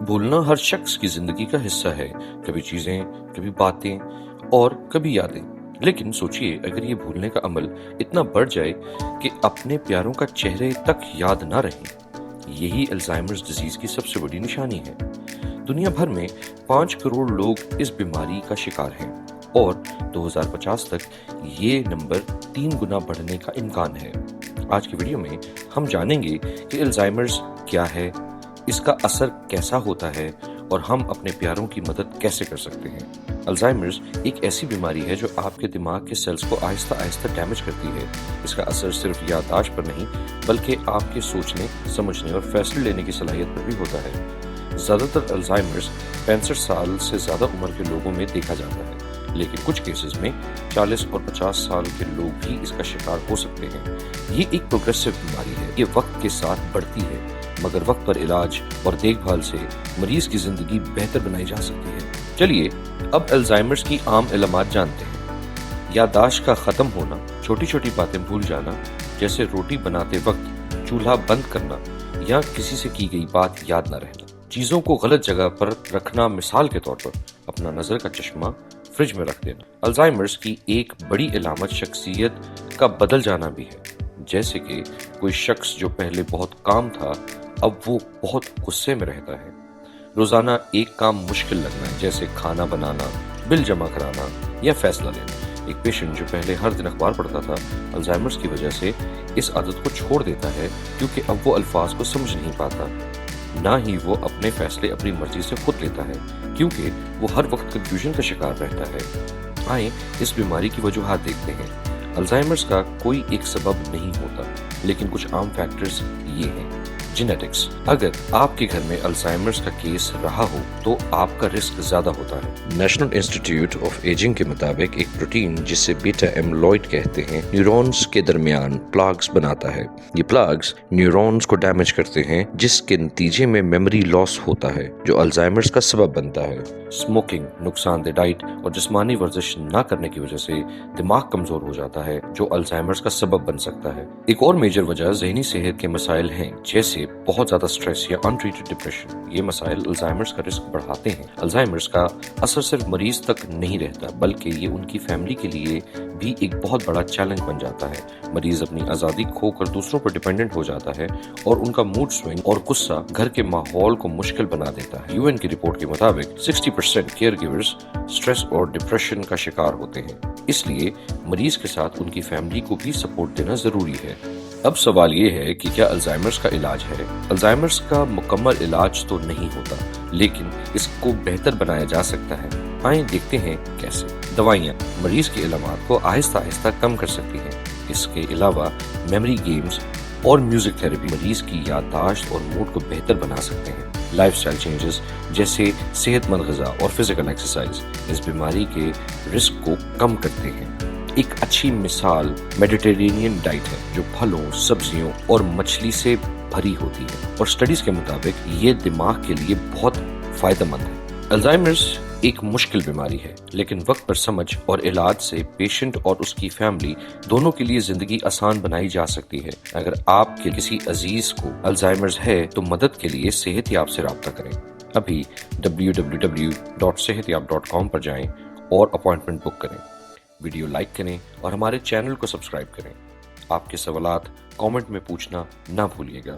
بھولنا ہر شخص کی زندگی کا حصہ ہے، کبھی چیزیں، کبھی باتیں اور کبھی یادیں۔ لیکن سوچئے اگر یہ بھولنے کا عمل اتنا بڑھ جائے کہ اپنے پیاروں کا چہرے تک یاد نہ رہیں۔ یہی الزائمرز ڈیزیز کی سب سے بڑی نشانی ہے۔ دنیا بھر میں 5 کروڑ لوگ اس بیماری کا شکار ہیں اور 2050 تک یہ نمبر 3 گنا بڑھنے کا امکان ہے۔ آج کی ویڈیو میں ہم جانیں گے کہ الزائمرز کیا ہے، اس کا اثر کیسا ہوتا ہے اور ہم اپنے پیاروں کی مدد کیسے کر سکتے ہیں۔ الزائمرز ایک ایسی بیماری ہے جو آپ کے دماغ کے سیلز کو آہستہ آہستہ ڈیمیج کرتی ہے۔ اس کا اثر صرف یادداشت پر نہیں بلکہ آپ کے سوچنے، سمجھنے اور فیصلے لینے کی صلاحیت پر بھی ہوتا ہے۔ زیادہ تر الزائمرز 65 سال سے زیادہ عمر کے لوگوں میں دیکھا جاتا ہے، لیکن کچھ کیسز میں 40 اور 50 سال کے لوگ بھی اس کا شکار ہو سکتے ہیں۔ یہ ایک پروگریسو بیماری ہے، یہ وقت کے ساتھ بڑھتی ہے، مگر وقت پر علاج اور دیکھ بھال سے مریض کی زندگی بہتر بنائی جا سکتی ہے۔ چلیے اب الزائمرز کی عام علامات جانتے ہیں۔ یادداشت کا ختم ہونا، چھوٹی چھوٹی باتیں بھول جانا، جیسے روٹی بناتے وقت چولہا بند کرنا یا کسی سے کی گئی بات یاد نہ رہنا۔ چیزوں کو غلط جگہ پر رکھنا، مثال کے طور پر اپنا نظر کا چشمہ فریج میں رکھ دینا۔ الزائمرز کی ایک بڑی علامت شخصیت کا بدل جانا بھی ہے، جیسے کہ کوئی شخص جو پہلے بہت کام تھا اب وہ بہت غصے میں رہتا ہے۔ روزانہ ایک کام مشکل لگنا، جیسے کھانا بنانا، بل جمع کرانا یا فیصلہ لینا۔ ایک پیشنٹ جو پہلے ہر دن اخبار پڑھتا تھا الزائمرز کی وجہ سے اس عادت کو چھوڑ دیتا ہے، کیونکہ اب وہ الفاظ کو سمجھ نہیں پاتا، نہ ہی وہ اپنے فیصلے اپنی مرضی سے خود لیتا ہے، کیونکہ وہ ہر وقت کنفیوژن کا شکار رہتا ہے۔ آئیں اس بیماری کی وجوہات دیکھتے ہیں۔ الزائمرز کا کوئی ایک سبب نہیں ہوتا، لیکن کچھ عام فیکٹرز یہ ہیں۔ جینیٹکس، اگر آپ کے گھر میں الزائمرز کا کیس رہا ہو تو آپ کا رسک زیادہ ہوتا ہے۔ نیشنل انسٹیٹیوٹ آف ایجنگ کے مطابق ایک پروٹین جسے بیٹا ایملوئڈ کہتے ہیں نیورونز کے درمیان پلاگز بناتا ہے۔ یہ پلاگز نیورونز کو ڈیمیج کرتے ہیں، جس کے نتیجے میں میموری لاس ہوتا ہے جو الزائمرز کا سبب بنتا ہے۔ اسموکنگ، نقصان دہ ڈائٹ اور جسمانی ورزش نہ کرنے کی وجہ سے دماغ کمزور ہو جاتا ہے جو الزائمرز کا سبب بن سکتا ہے۔ ایک اور میجر وجہ ذہنی صحت کے مسائل ہیں، جیسے بہت زیادہ سٹریس یا انٹریٹڈ ڈپریشن۔ یہ مسائل الزائمرز کا رسک بڑھاتے ہیں۔ الزائمرز کا اثر صرف مریض تک نہیں رہتا بلکہ یہ ان کی فیملی کے لیے بھی ایک بہت بڑا چیلنج بن جاتا ہے۔ مریض اپنی آزادی کھو کر دوسروں پر ڈیپینڈنٹ ہو جاتا ہے اور ان کا موڈ سوئنگ اور غصہ گھر کے ماحول کو مشکل بنا دیتا ہے۔ UN کی رپورٹ کے مطابق 60% کیئر گیورز سٹریس اور ڈپریشن کا شکار ہوتے ہیں، اس لیے مریض کے ساتھ ان کی فیملی کو بھی سپورٹ دینا ضروری ہے۔ اب سوال یہ ہے کہ کیا الزائمرز کا علاج ہے؟ الزائمرز کا مکمل علاج تو نہیں ہوتا، لیکن اس کو بہتر بنایا جا سکتا ہے۔ آئیں دیکھتے ہیں کیسے۔ دوائیاں مریض کی علامات کو آہستہ آہستہ کم کر سکتی ہیں۔ اس کے علاوہ میموری گیمز اور میوزک تھراپی مریض کی یادداشت اور موڈ کو بہتر بنا سکتے ہیں۔ لائف سٹائل چینجز جیسے صحت مند غذا اور فزیکل ایکسرسائز اس بیماری کے رسک کو کم کرتے ہیں۔ ایک اچھی مثال میڈیٹرینین ڈائٹ ہے جو پھلوں، سبزیوں اور مچھلی سے بھری ہوتی ہے، اور سٹڈیز کے مطابق یہ دماغ کے لیے بہت فائدہ مند ہے۔ الزائمرز ایک مشکل بیماری ہے، لیکن وقت پر سمجھ اور علاج سے پیشنٹ اور اس کی فیملی دونوں کے لیے زندگی آسان بنائی جا سکتی ہے۔ اگر آپ کے کسی عزیز کو الزائمرز ہے تو مدد کے لیے صحت یاب سے رابطہ کریں۔ ابھی www.sehatyab.com پر جائیں اور اپوائنٹمنٹ بک کریں۔ ویڈیو لائک کریں اور ہمارے چینل کو سبسکرائب کریں۔ آپ کے سوالات کامنٹ میں پوچھنا نہ بھولیے گا۔